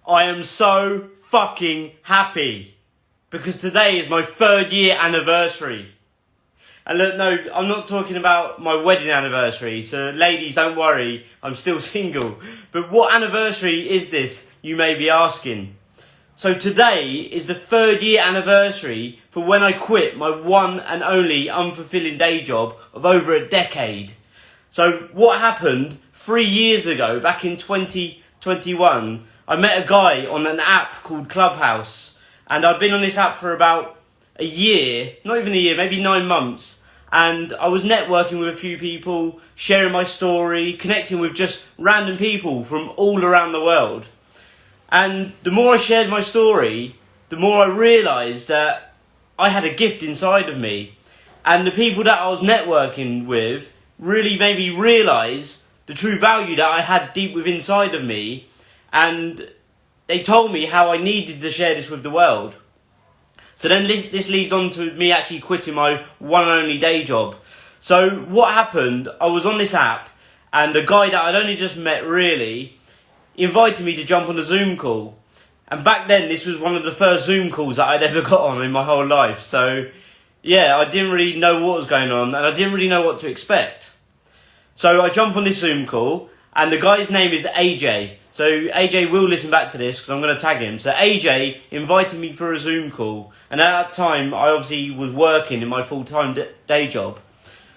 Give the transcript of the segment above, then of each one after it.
I am so fucking happy because today is my 3rd year anniversary. And look, no, I'm not talking about my wedding anniversary, so ladies, don't worry, I'm still single. But what anniversary is this, you may be asking? So today is the 3rd year anniversary for when I quit my one and only unfulfilling day job of over a decade. So what happened 3 years ago, back in 2021, I met a guy on an app called Clubhouse, and I'd been on this app for about a year, not even a year, maybe 9 months, and I was networking with a few people, sharing my story, connecting with just random people from all around the world. And the more I shared my story, the more I realised that I had a gift inside of me, and the people that I was networking with really made me realise the true value that I had deep within inside of me, and they told me how I needed to share this with the world. So then this leads on to me actually quitting my one and only day job. So what happened, I was on this app, and a guy that I'd only just met really invited me to jump on a Zoom call. And back then this was one of the first Zoom calls that I'd ever got on in my whole life. So yeah, I didn't really know what was going on, and I didn't really know what to expect. So I jump on this Zoom call, and the guy's name is AJ. So AJ will listen back to this because I'm going to tag him. So AJ invited me for a Zoom call, and at that time I obviously was working in my full-time day job.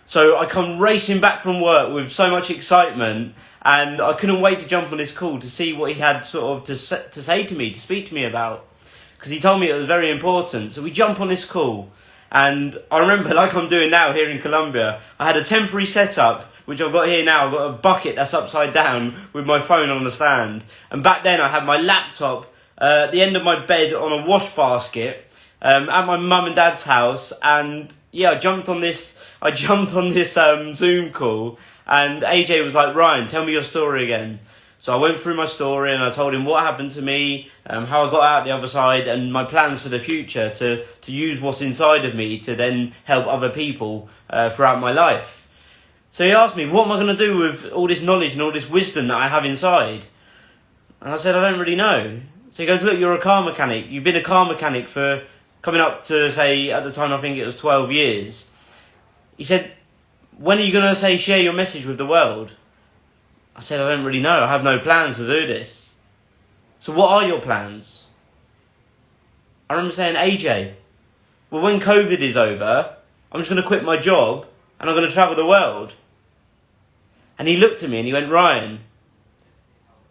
So I come racing back from work with so much excitement, and I couldn't wait to jump on this call to see what he had sort of to say to me, to speak to me about, because he told me it was very important. So we jump on this call, and I remember, like I'm doing now here in Colombia, I had a temporary setup which I've got here now. I've got a bucket that's upside down with my phone on the stand. And back then I had my laptop at the end of my bed on a wash basket at my mum and dad's house. And yeah, I jumped on this Zoom call, and AJ was like, "Ryan, tell me your story again." So I went through my story, and I told him what happened to me, how I got out the other side, and my plans for the future to use what's inside of me to then help other people throughout my life. So he asked me, what am I going to do with all this knowledge and all this wisdom that I have inside? And I said, I don't really know. So he goes, look, you're a car mechanic. You've been a car mechanic for coming up to, say, at the time I think it was 12 years. He said, when are you going to, say, share your message with the world? I said, I don't really know. I have no plans to do this. So what are your plans? I remember saying, AJ, well, when COVID is over, I'm just going to quit my job and I'm going to travel the world. And he looked at me and he went, Ryan,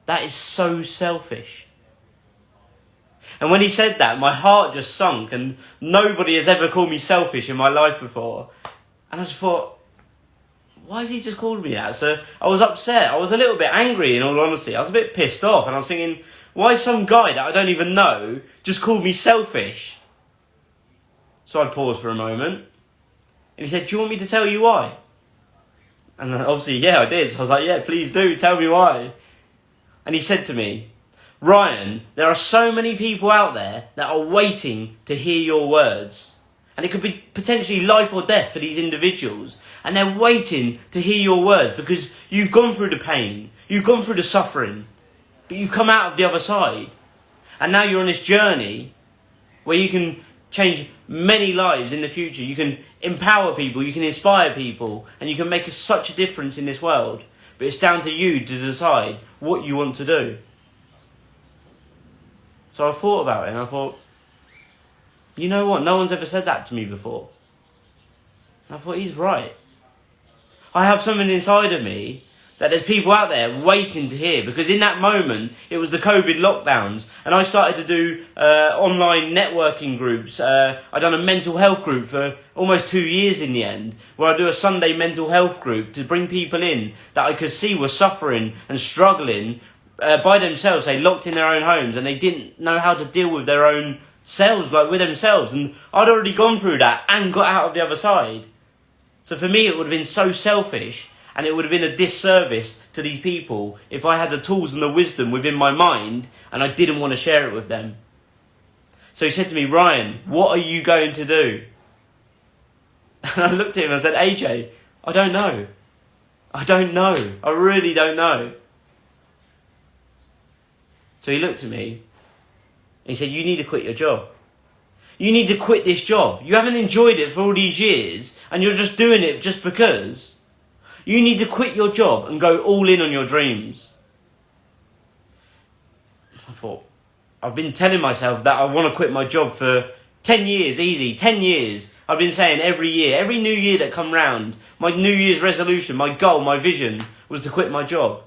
that is so selfish. And when he said that, my heart just sunk, and nobody has ever called me selfish in my life before. And I just thought, why has he just called me that? So I was upset. I was a little bit angry, in all honesty. I was a bit pissed off, and I was thinking, why some guy that I don't even know just called me selfish? So I paused for a moment, and he said, do you want me to tell you why? And obviously, yeah, I did. So I was like, yeah, please do, tell me why. And he said to me, Ryan, there are so many people out there that are waiting to hear your words. And it could be potentially life or death for these individuals. And they're waiting to hear your words because you've gone through the pain. You've gone through the suffering. But you've come out of the other side. And now you're on this journey where you can change many lives in the future. You can empower people, you can inspire people, and you can make such a difference in this world. But it's down to you to decide what you want to do. So I thought about it, and I thought, you know what, no one's ever said that to me before. And I thought, he's right. I have something inside of me that there's people out there waiting to hear, because in that moment it was the COVID lockdowns, and I started to do online networking groups. I'd done a mental health group for almost 2 years in the end, where I do a Sunday mental health group to bring people in that I could see were suffering and struggling by themselves. They locked in their own homes and they didn't know how to deal with their own selves, like with themselves, and I'd already gone through that and got out of the other side. So for me it would have been so selfish, and it would have been a disservice to these people if I had the tools and the wisdom within my mind and I didn't want to share it with them. So he said to me, Ryan, what are you going to do? And I looked at him and I said, AJ, I don't know. I don't know. I really don't know. So he looked at me he said, you need to quit your job. You need to quit this job. You haven't enjoyed it for all these years and you're just doing it just because. You need to quit your job and go all in on your dreams. I thought, I've been telling myself that I want to quit my job for 10 years, easy, 10 years. I've been saying every year, every new year that come round, my New Year's resolution, my goal, my vision was to quit my job.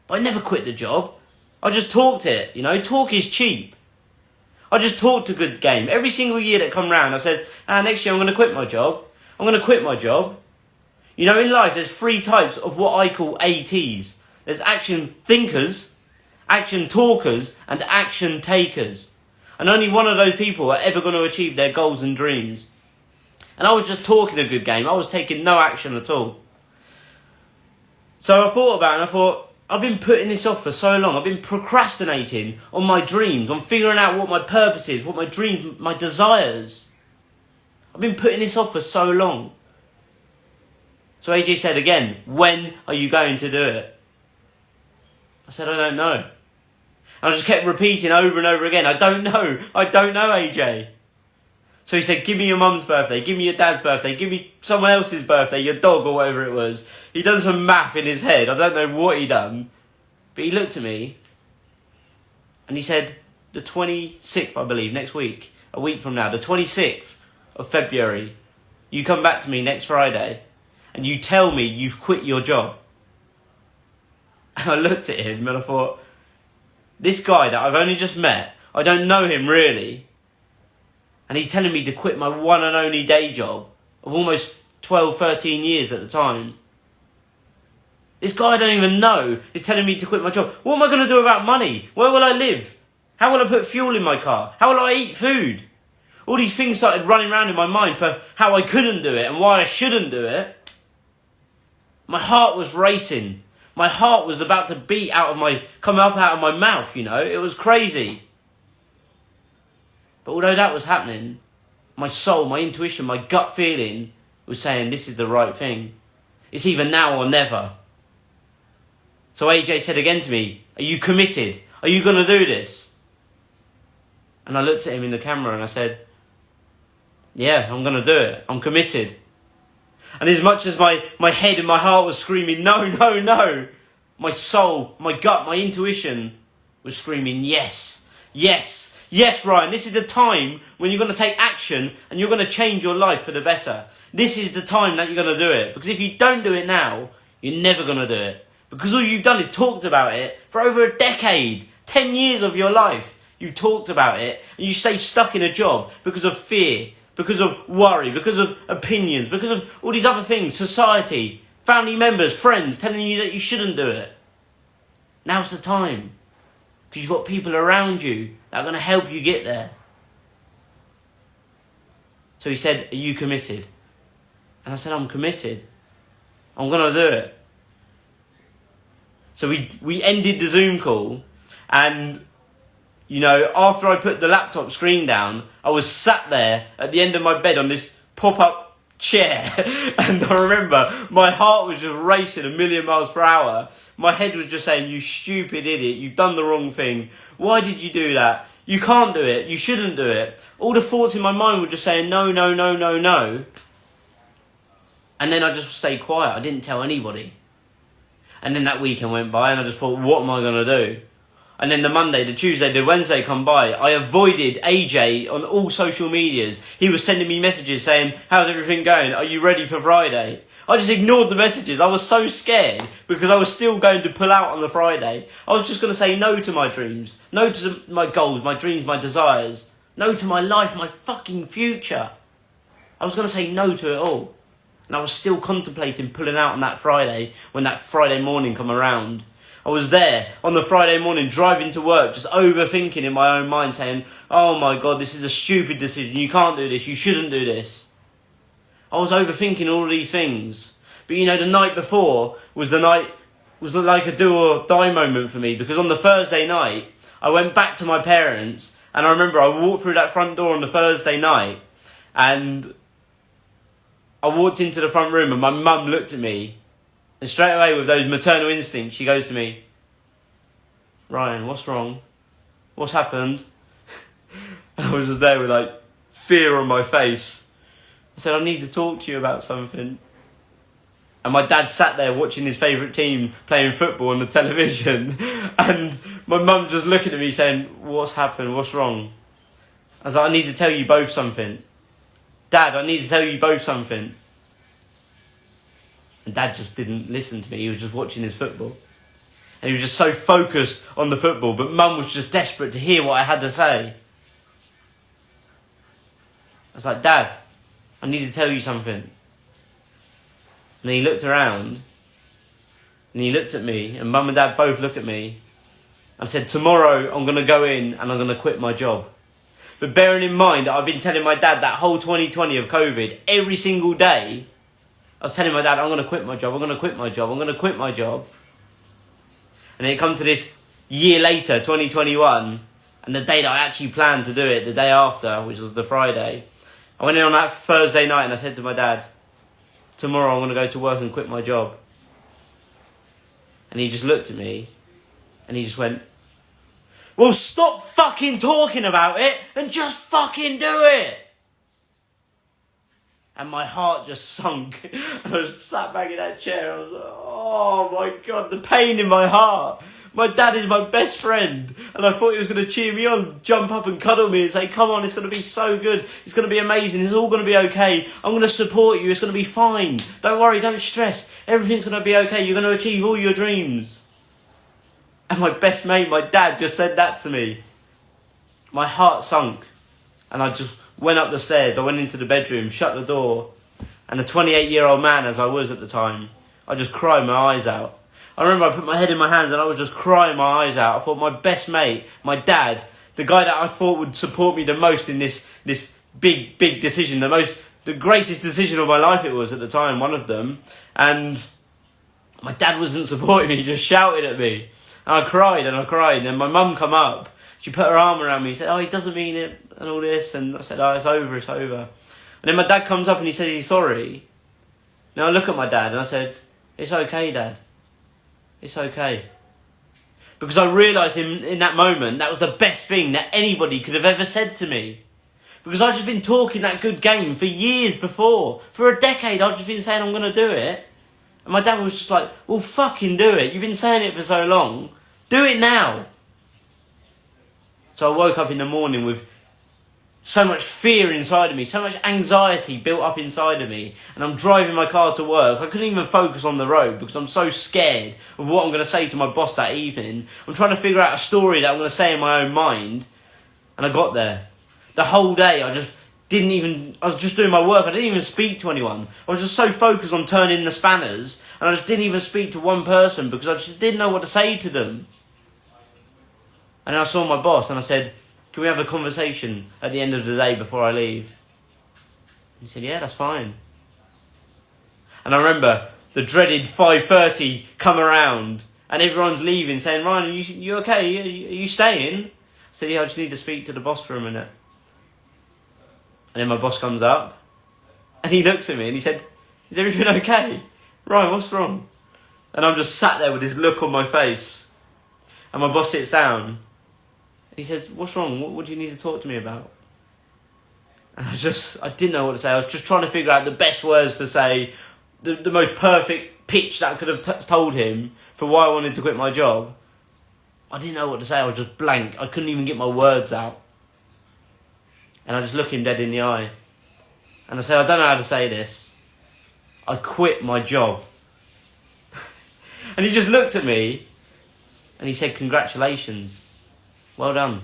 But I never quit the job. I just talked it, talk is cheap. I just talked a good game. Every single year that come round, I said, next year I'm going to quit my job. I'm going to quit my job. In life, there's 3 types of what I call ATs. There's action thinkers, action talkers, and action takers. And only one of those people are ever going to achieve their goals and dreams. And I was just talking a good game. I was taking no action at all. So I thought about it and I thought, I've been putting this off for so long. I've been procrastinating on my dreams, on figuring out what my purpose is, what my dreams, my desires. I've been putting this off for so long. So AJ said again, when are you going to do it? I said, I don't know. And I just kept repeating over and over again, I don't know, AJ. So he said, give me your mum's birthday, give me your dad's birthday, give me someone else's birthday, your dog or whatever it was. He done some math in his head, I don't know what he done. But he looked at me and he said, the 26th, I believe, next week, a week from now, the 26th of February, you come back to me next Friday and you tell me you've quit your job. And I looked at him and I thought, this guy that I've only just met, I don't know him really, and he's telling me to quit my one and only day job of almost 12, 13 years at the time. This guy I don't even know is telling me to quit my job. What am I going to do about money? Where will I live? How will I put fuel in my car? How will I eat food? All these things started running around in my mind for how I couldn't do it and why I shouldn't do it. My heart was racing. My heart was about to beat come up out of my mouth, It was crazy. But although that was happening, my soul, my intuition, my gut feeling was saying this is the right thing. It's either now or never. So AJ said again to me, are you committed? Are you going to do this? And I looked at him in the camera and I said, yeah, I'm going to do it. I'm committed. And as much as my head and my heart was screaming, no, no, no, my soul, my gut, my intuition was screaming, yes, yes. Yes, Ryan, this is the time when you're going to take action and you're going to change your life for the better. This is the time that you're going to do it. Because if you don't do it now, you're never going to do it. Because all you've done is talked about it for over a decade. 10 years of your life, you've talked about it. And you stay stuck in a job because of fear, because of worry, because of opinions, because of all these other things. Society, family members, friends telling you that you shouldn't do it. Now's the time. Because you've got people around you that are going to help you get there. So he said, are you committed? And I said, I'm committed. I'm going to do it. So we ended the Zoom call. And, after I put the laptop screen down, I was sat there at the end of my bed on this pop-up chair. And I remember my heart was just racing a million miles per hour. My head was just saying, you stupid idiot, you've done the wrong thing. Why did you do that? You can't do it. You shouldn't do it. All the thoughts in my mind were just saying, no, no, no, no, no. And then I just stayed quiet. I didn't tell anybody. And then that weekend went by and I just thought, what am I going to do? And then the Monday, the Tuesday, the Wednesday come by. I avoided AJ on all social medias. He was sending me messages saying, how's everything going? Are you ready for Friday? I just ignored the messages. I was so scared because I was still going to pull out on the Friday. I was just going to say no to my dreams. No to my goals, my dreams, my desires. No to my life, my fucking future. I was going to say no to it all. And I was still contemplating pulling out on that Friday when that Friday morning come around. I was there on the Friday morning driving to work, just overthinking in my own mind saying, oh my God, this is a stupid decision. You can't do this. You shouldn't do this. I was overthinking all of these things. But the night before was like a do or die moment for me. Because on the Thursday night, I went back to my parents. And I remember I walked through that front door on the Thursday night. And I walked into the front room and my mum looked at me. And straight away with those maternal instincts, she goes to me, Ryan, what's wrong? What's happened? I was just there with like fear on my face. I said, I need to talk to you about something. And my dad sat there watching his favourite team playing football on the television. And my mum just looking at me saying, what's happened? What's wrong? I was like, I need to tell you both something. Dad, I need to tell you both something. And Dad just didn't listen to me. He was just watching his football. And he was just so focused on the football. But Mum was just desperate to hear what I had to say. I was like, Dad, I need to tell you something. And he looked around. And he looked at me. And Mum and Dad both looked at me. And said, tomorrow I'm going to go in and I'm going to quit my job. But bearing in mind that I've been telling my dad that whole 2020 of COVID, every single day, I was telling my dad, I'm going to quit my job, I'm going to quit my job, I'm going to quit my job. And then it come to this year later, 2021, and the day that I actually planned to do it, the day after, which was the Friday, I went in on that Thursday night and I said to my dad, tomorrow I'm going to go to work and quit my job. And he just looked at me and he just went, well, stop fucking talking about it and just fucking do it. And my heart just sunk. And I just sat back in that chair. I was like, oh my God, the pain in my heart. My dad is my best friend. And I thought he was going to cheer me on, jump up and cuddle me and say, come on, it's going to be so good. It's going to be amazing. It's all going to be okay. I'm going to support you. It's going to be fine. Don't worry, don't stress. Everything's going to be okay. You're going to achieve all your dreams. And my best mate, my dad, just said that to me. My heart sunk. And I just went up the stairs. I went into the bedroom, shut the door. And a 28-year-old man, as I was at the time, I just cried my eyes out. I remember I put my head in my hands and I was just crying my eyes out. I thought my best mate, my dad, the guy that I thought would support me the most in this big decision, the greatest decision of my life it was at the time, one of them. And my dad wasn't supporting me, he just shouted at me. And I cried and I cried. And then my mum come up. She put her arm around me. She said, oh, he doesn't mean it and all this. And I said, oh, it's over, it's over. And then my dad comes up and he says he's sorry. Now I look at my dad and I said, it's okay, Dad. It's okay. Because I realised in that moment, that was the best thing that anybody could have ever said to me. Because I'd just been talking that good game for years before. For a decade, I'd just been saying I'm going to do it. And my dad was just like, well, fucking do it. You've been saying it for so long. Do it now. So I woke up in the morning with so much fear inside of me, so much anxiety built up inside of me. And I'm driving my car to work. I couldn't even focus on the road because I'm so scared of what I'm going to say to my boss that evening. I'm trying to figure out a story that I'm going to say in my own mind. And I got there. The whole day I was just doing my work. I didn't even speak to anyone. I was just so focused on turning the spanners. And I just didn't even speak to one person because I just didn't know what to say to them. And then I saw my boss and I said, can we have a conversation at the end of the day before I leave? He said, yeah, that's fine. And I remember the dreaded 5:30 come around and everyone's leaving saying, Ryan, are you okay? Are you staying? I said, yeah, I just need to speak to the boss for a minute. And then my boss comes up and he looks at me and he said, is everything okay? Ryan, what's wrong? And I'm just sat there with this look on my face. And my boss sits down. He says, what's wrong? What do you need to talk to me about? And I didn't know what to say. I was just trying to figure out the best words to say, the most perfect pitch that I could have told him for why I wanted to quit my job. I didn't know what to say. I was just blank. I couldn't even get my words out. And I just look him dead in the eye. And I said, I don't know how to say this. I quit my job. And he just looked at me and he said, congratulations. Well done.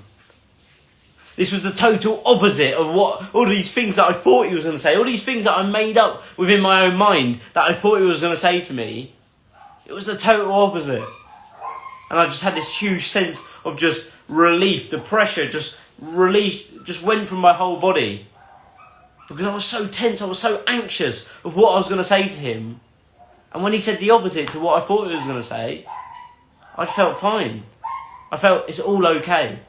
This was the total opposite of what all these things that I thought he was going to say, all these things that I made up within my own mind that I thought he was going to say to me. It was the total opposite. And I just had this huge sense of just relief. The pressure just went from my whole body. Because I was so tense, I was so anxious of what I was going to say to him. And when he said the opposite to what I thought he was going to say, I just felt fine. I felt it's all okay.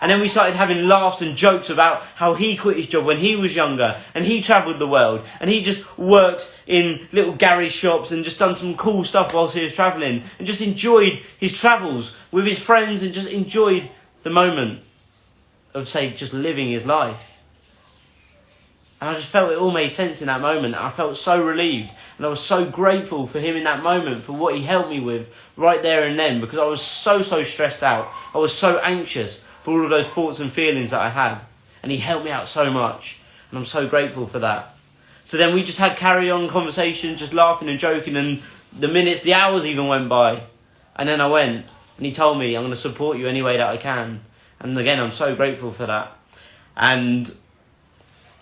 And then we started having laughs and jokes about how he quit his job when he was younger and he travelled the world and he just worked in little garage shops and just done some cool stuff whilst he was travelling and just enjoyed his travels with his friends and just enjoyed the moment. say, just living his life. And I just felt it all made sense in that moment. I felt so relieved. And I was so grateful for him in that moment, for what he helped me with right there and then, because I was so stressed out. I was so anxious for all of those thoughts and feelings that I had. And he helped me out so much. And I'm so grateful for that. So then we just had carry on conversation, just laughing and joking. And the minutes, the hours even went by. And then I went. And he told me, I'm going to support you any way that I can. And again, I'm so grateful for that. And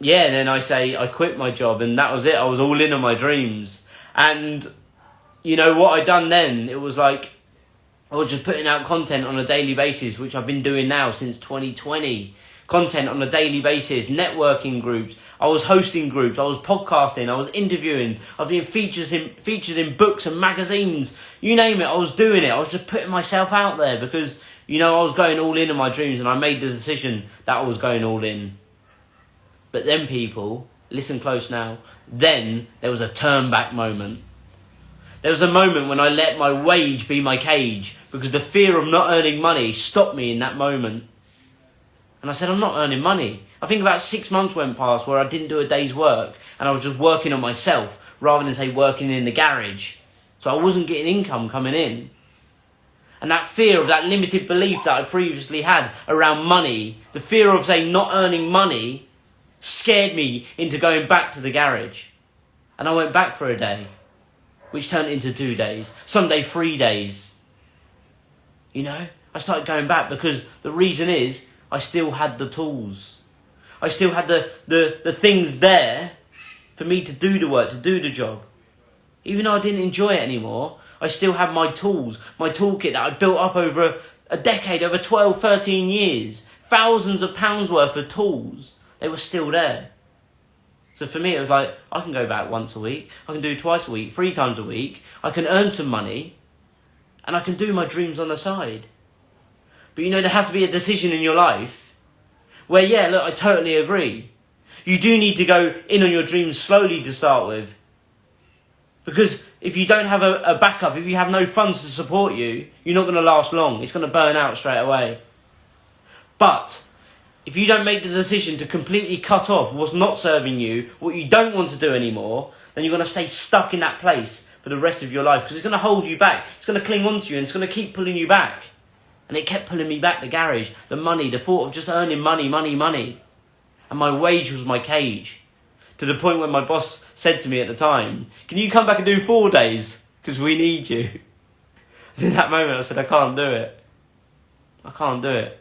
yeah, then I quit my job, and that was it. I was all in on my dreams. And you know what I done then? It was like I was just putting out content on a daily basis, which I've been doing now since 2020. Content on a daily basis, networking groups. I was hosting groups. I was podcasting. I was interviewing. I was being featured in books and magazines. You name it, I was doing it. I was just putting myself out there because, you know, I was going all in on my dreams, and I made the decision that I was going all in. But then, people, listen close now, then there was a turn back moment. There was a moment when I let my wage be my cage, because the fear of not earning money stopped me in that moment. And I said, I'm not earning money. I think about 6 months went past where I didn't do a day's work, and I was just working on myself rather than, say, working in the garage. So I wasn't getting income coming in. And that fear of that limited belief that I previously had around money, the fear of, say, not earning money, scared me into going back to the garage. And I went back for a day, which turned into 2 days, some day 3 days. You know, I started going back because the reason is I still had the tools. I still had the things there for me to do the work, to do the job. Even though I didn't enjoy it anymore, I still had my tools, my toolkit that I built up over a decade, over 12, 13 years. Thousands of pounds worth of tools. They were still there. So for me, it was like, I can go back once a week. I can do twice a week, 3 times a week. I can earn some money. And I can do my dreams on the side. But you know, there has to be a decision in your life where, yeah, look, I totally agree. You do need to go in on your dreams slowly to start with. Because if you don't have a backup, if you have no funds to support you, you're not going to last long. It's going to burn out straight away. But if you don't make the decision to completely cut off what's not serving you, what you don't want to do anymore, then you're going to stay stuck in that place for the rest of your life, because it's going to hold you back. It's going to cling on to you, and it's going to keep pulling you back. And it kept pulling me back, the garage, the money, the thought of just earning money. And my wage was my cage. To the point where my boss said to me at the time, can you come back and do 4 days? Because we need you. And in that moment I said, I can't do it. I can't do it.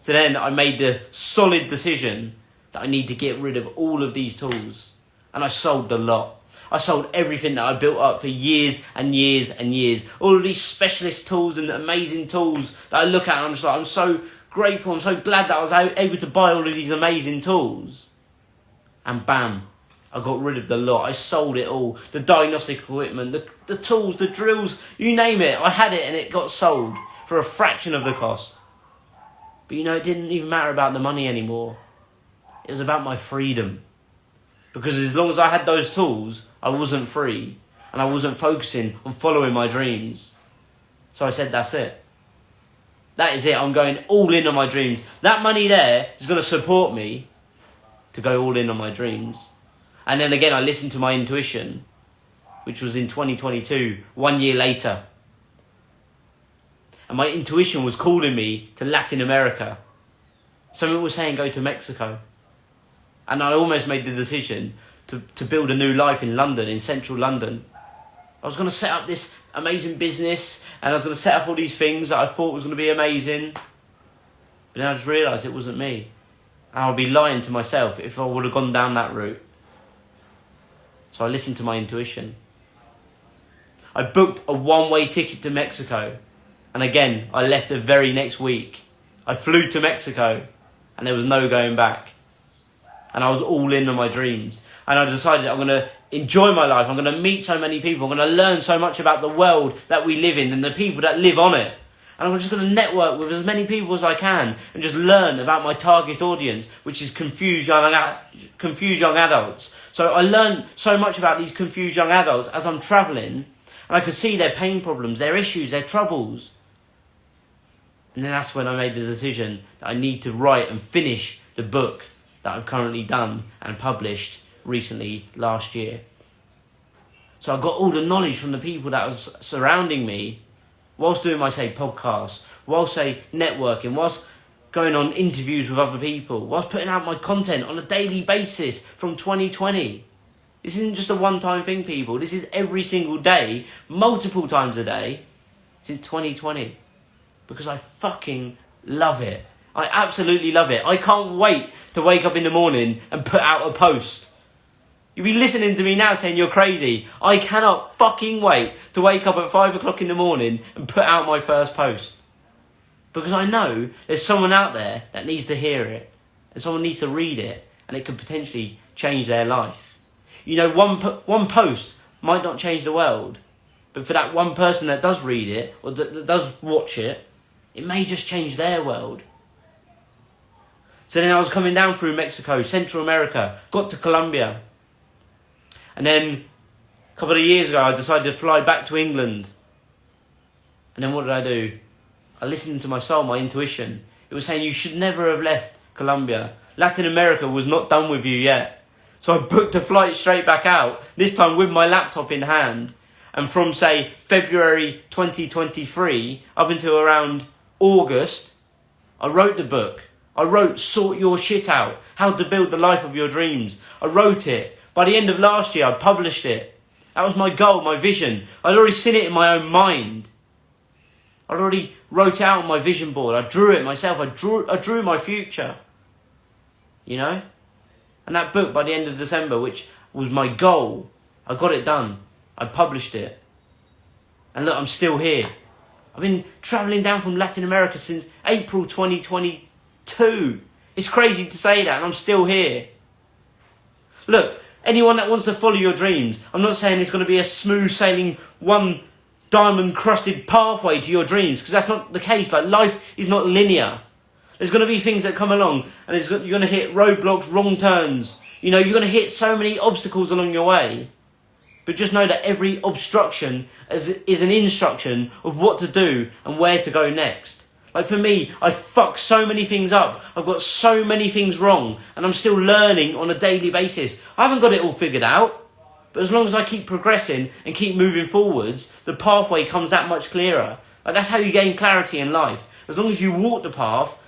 So then I made the solid decision that I need to get rid of all of these tools. And I sold the lot. I sold everything that I built up for years and years and years. All of these specialist tools and amazing tools that I look at, and I'm just like, I'm so grateful, I'm so glad that I was able to buy all of these amazing tools. And bam, I got rid of the lot. I sold it all. The diagnostic equipment, the tools, the drills, you name it. I had it and it got sold for a fraction of the cost. But you know, it didn't even matter about the money anymore. It was about my freedom. Because as long as I had those tools, I wasn't free. And I wasn't focusing on following my dreams. So I said, that's it. That is it. I'm going all in on my dreams. That money there is going to support me to go all in on my dreams. And then again, I listened to my intuition, which was in 2022, 1 year later. And my intuition was calling me to Latin America. Something was saying go to Mexico. And I almost made the decision to build a new life in London, in central London. I was going to set up this amazing business, and I was going to set up all these things that I thought was going to be amazing. But then I just realised it wasn't me. And I would be lying to myself if I would have gone down that route. So I listened to my intuition. I booked a one-way ticket to Mexico. And again, I left the very next week. I flew to Mexico and there was no going back. And I was all in on my dreams. And I decided I'm going to enjoy my life. I'm going to meet so many people. I'm going to learn so much about the world that we live in and the people that live on it. And I'm just going to network with as many people as I can and just learn about my target audience, which is confused young adults. So I learned so much about these confused young adults as I'm travelling, and I could see their pain problems, their issues, their troubles. And then that's when I made the decision that I need to write and finish the book that I've currently done and published recently last year. So I got all the knowledge from the people that was surrounding me whilst doing my, say, podcasts, whilst, say, networking, whilst going on interviews with other people, whilst putting out my content on a daily basis from 2020. This isn't just a one-time thing, people. This is every single day, multiple times a day, since 2020. Because I fucking love it. I absolutely love it. I can't wait to wake up in the morning and put out a post. You'll be listening to me now saying you're crazy. I cannot fucking wait to wake up at 5 o'clock in the morning and put out my first post. Because I know there's someone out there that needs to hear it. And someone needs to read it. And it could potentially change their life. You know, one post might not change the world. But for that one person that does read it, or that does watch it, it may just change their world. So then I was coming down through Mexico, Central America, got to Colombia. And then a couple of years ago, I decided to fly back to England. And then what did I do? I listened to my soul, my intuition. It was saying you should never have left Colombia. Latin America was not done with you yet. So I booked a flight straight back out, this time with my laptop in hand. And from, say, February 2023 up until around August, I wrote the book. I wrote Sort Your Shit Out, How to Build the Life of Your Dreams. I wrote it. By the end of last year, I published it. That was my goal, my vision. I'd already seen it in my own mind. I'd already wrote it out on my vision board. I drew it myself. I drew my future. You know? And that book, by the end of December, which was my goal, I got it done. I published it. And look, I'm still here. I've been travelling down from Latin America since April 2022. It's crazy to say that, and I'm still here. Look, anyone that wants to follow your dreams, I'm not saying it's going to be a smooth sailing, one diamond crusted pathway to your dreams, because that's not the case. Like, life is not linear. There's going to be things that come along, and you're going to hit roadblocks, wrong turns. You know, you're going to hit so many obstacles along your way. But just know that every obstruction is an instruction of what to do and where to go next. Like for me, I fuck so many things up. I've got so many things wrong. And I'm still learning on a daily basis. I haven't got it all figured out. But as long as I keep progressing and keep moving forwards, the pathway comes that much clearer. Like that's how you gain clarity in life. As long as you walk the path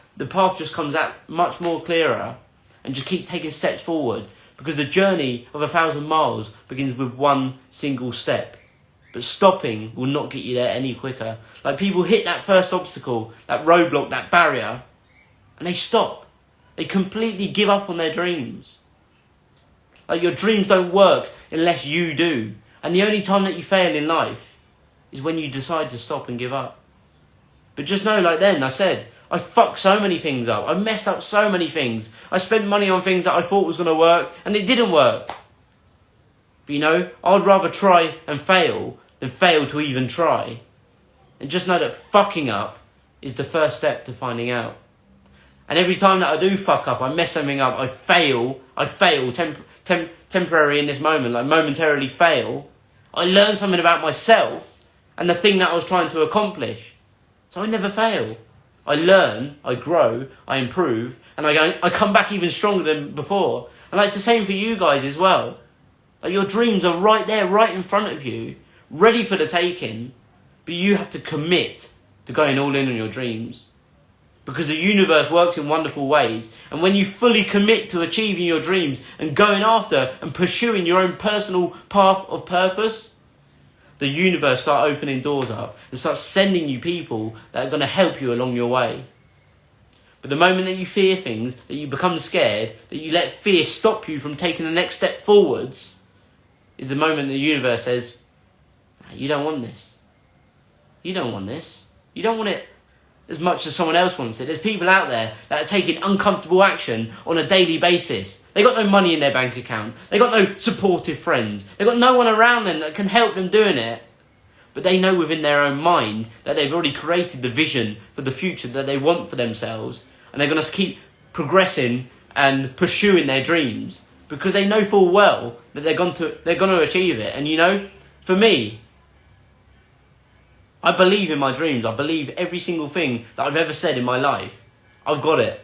just comes out much more clearer. And just keep taking steps forward. Because the journey of 1,000 miles begins with one single step. But stopping will not get you there any quicker. Like people hit that first obstacle, that roadblock, that barrier, and they stop. They completely give up on their dreams. Like your dreams don't work unless you do. And the only time that you fail in life is when you decide to stop and give up. But just know, like then, I said, I fucked so many things up. I messed up so many things. I spent money on things that I thought was going to work, and it didn't work. But you know, I'd rather try and fail than fail to even try. And just know that fucking up is the first step to finding out. And every time that I do fuck up, I mess something up, I fail temporary in this moment, like momentarily fail, I learn something about myself and the thing that I was trying to accomplish. So I never fail. I learn, I grow, I improve, and I come back even stronger than before. And it's the same for you guys as well. Like your dreams are right there, right in front of you, ready for the taking, but you have to commit to going all in on your dreams. Because the universe works in wonderful ways, and when you fully commit to achieving your dreams and going after and pursuing your own personal path of purpose, the universe starts opening doors up and starts sending you people that are going to help you along your way. But the moment that you fear things, that you become scared, that you let fear stop you from taking the next step forwards, is the moment the universe says, you don't want this. You don't want this. You don't want it as much as someone else wants it. There's people out there that are taking uncomfortable action on a daily basis. They got no money in their bank account. They got no supportive friends. They got no one around them that can help them doing it. But they know within their own mind that they've already created the vision for the future that they want for themselves. And they're going to keep progressing and pursuing their dreams. Because they know full well that they're going to achieve it. And you know, for me, I believe in my dreams. I believe every single thing that I've ever said in my life. I've got it.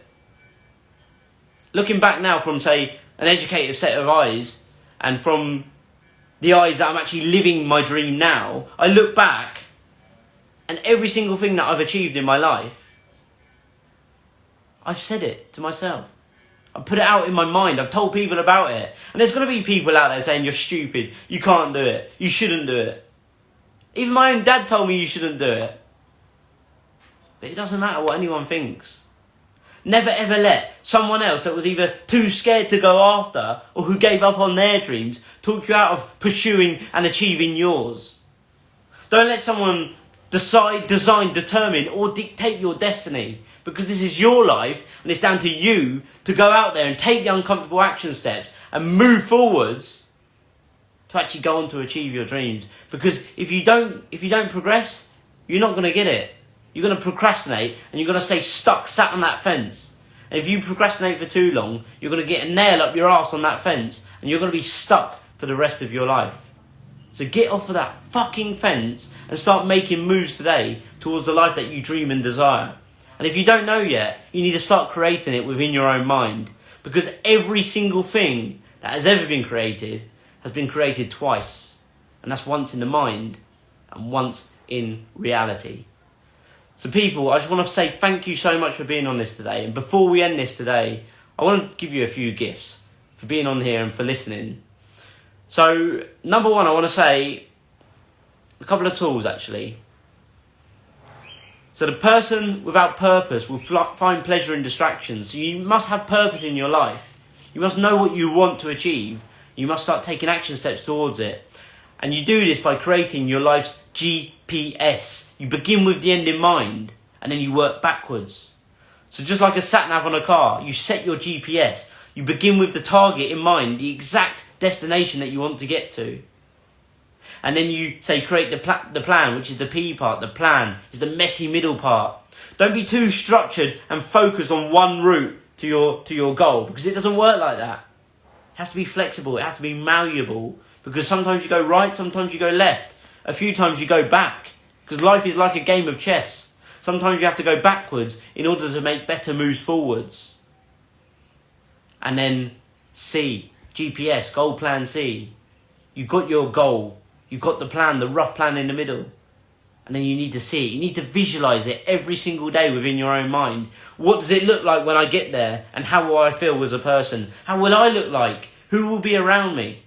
Looking back now from, say, an educated set of eyes, and from the eyes that I'm actually living my dream now, I look back and every single thing that I've achieved in my life, I've said it to myself. I've put it out in my mind. I've told people about it. And there's going to be people out there saying, you're stupid, you can't do it, you shouldn't do it. Even my own dad told me you shouldn't do it. But it doesn't matter what anyone thinks. Never ever let someone else that was either too scared to go after or who gave up on their dreams talk you out of pursuing and achieving yours. Don't let someone decide, design, determine or dictate your destiny, because this is your life and it's down to you to go out there and take the uncomfortable action steps and move forwards to actually go on to achieve your dreams. Because if you don't progress, you're not going to get it. You're going to procrastinate and you're going to stay stuck, sat on that fence. And if you procrastinate for too long, you're going to get a nail up your arse on that fence and you're going to be stuck for the rest of your life. So get off of that fucking fence and start making moves today towards the life that you dream and desire. And if you don't know yet, you need to start creating it within your own mind. Because every single thing that has ever been created has been created twice. And that's once in the mind and once in reality. So people, I just want to say thank you so much for being on this today. And before we end this today, I want to give you a few gifts for being on here and for listening. So, number one, I want to say a couple of tools actually. So the person without purpose will find pleasure in distractions. So you must have purpose in your life. You must know what you want to achieve. You must start taking action steps towards it. And you do this by creating your life's GPS. You begin with the end in mind, and then you work backwards. So just like a sat-nav on a car, you set your GPS. You begin with the target in mind, the exact destination that you want to get to. And then you, say, create the plan, which is the P part. The plan is the messy middle part. Don't be too structured and focused on one route to your goal, because it doesn't work like that. It has to be flexible. It has to be malleable. Because sometimes you go right, sometimes you go left. A few times you go back. Because life is like a game of chess. Sometimes you have to go backwards in order to make better moves forwards. And then C, GPS, goal plan C. You've got your goal. You've got the plan, the rough plan in the middle. And then you need to see it. You need to visualise it every single day within your own mind. What does it look like when I get there? And how will I feel as a person? How will I look like? Who will be around me?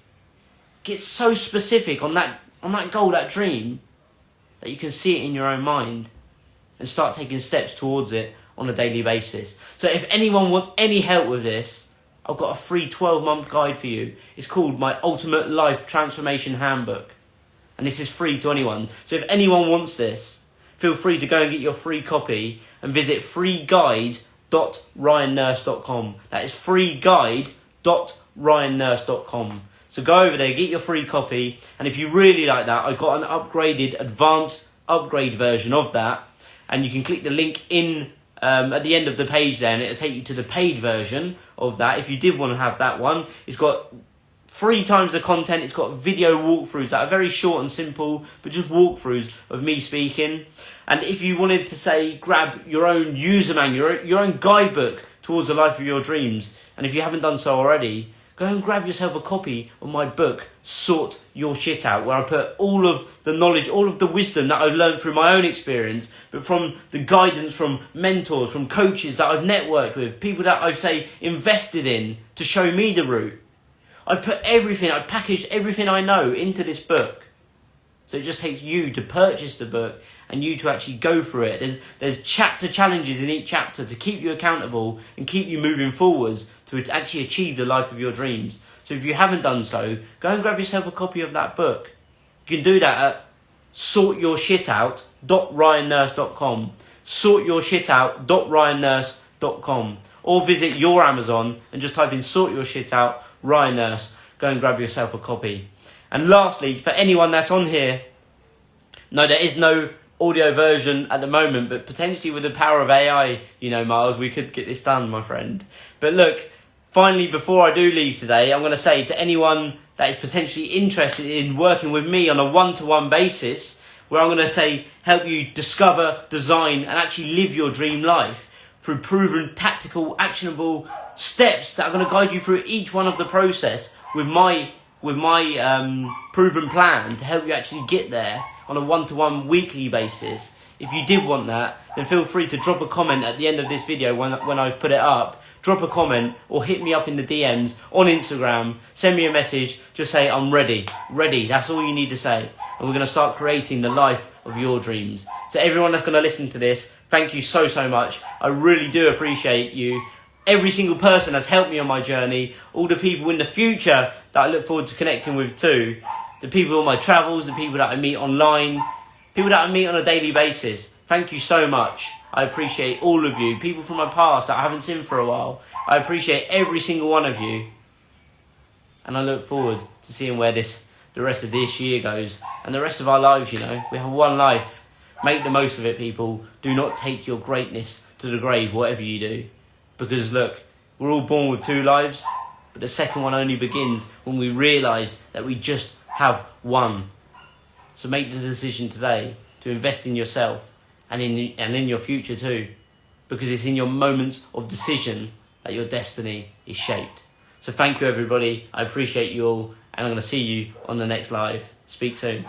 Get so specific on that goal, that dream, that you can see it in your own mind and start taking steps towards it on a daily basis. So if anyone wants any help with this, I've got a free 12-month guide for you. It's called my Ultimate Life Transformation Handbook. And this is free to anyone. So if anyone wants this, feel free to go and get your free copy and visit freeguide.ryannurse.com. That is freeguide.ryannurse.com. So go over there, get your free copy, and if you really like that, I've got an upgraded, advanced upgrade version of that, and you can click the link in at the end of the page there, and it'll take you to the paid version of that. If you did want to have that one, it's got 3 times the content. It's got video walkthroughs that are very short and simple, but just walkthroughs of me speaking. And if you wanted to, say, grab your own user manual, your own guidebook towards the life of your dreams, and if you haven't done so already, go and grab yourself a copy of my book, Sort Your Shit Out, where I put all of the knowledge, all of the wisdom that I've learned through my own experience, but from the guidance from mentors, from coaches that I've networked with, people that I've, say, invested in to show me the route. I packaged everything I know into this book. So it just takes you to purchase the book and you to actually go through it. There's chapter challenges in each chapter to keep you accountable and keep you moving forwards to actually achieve the life of your dreams. So if you haven't done so, go and grab yourself a copy of that book. You can do that at sortyourshitout.ryannurse.com, sortyourshitout.ryannurse.com, or visit your Amazon and just type in Sort Your Shit Out, Ryan Nurse. Go and grab yourself a copy. And lastly, for anyone that's on here, no, there is no audio version at the moment, but potentially with the power of AI, Miles, we could get this done, my friend. But look, finally, before I do leave today, I'm going to say to anyone that is potentially interested in working with me on a one-to-one basis, where I'm going to say help you discover, design and actually live your dream life through proven, tactical, actionable steps that are going to guide you through each one of the process with my proven plan to help you actually get there on a one-to-one weekly basis. If you did want that, then feel free to drop a comment at the end of this video when I've put it up. Drop a comment or hit me up in the DMs on Instagram. Send me a message. Just say, I'm ready. Ready. That's all you need to say. And we're going to start creating the life of your dreams. So everyone that's going to listen to this, thank you so, so much. I really do appreciate you. Every single person that's helped me on my journey. All the people in the future that I look forward to connecting with too. The people on my travels, the people that I meet online. People that I meet on a daily basis, thank you so much. I appreciate all of you. People from my past that I haven't seen for a while. I appreciate every single one of you. And I look forward to seeing where the rest of this year goes. And the rest of our lives, you know. We have one life. Make the most of it, people. Do not take your greatness to the grave, whatever you do. Because look, we're all born with 2 lives. But the second one only begins when we realise that we just have one. So make the decision today to invest in yourself and in your future too. Because it's in your moments of decision that your destiny is shaped. So thank you everybody. I appreciate you all. And I'm going to see you on the next live. Speak soon.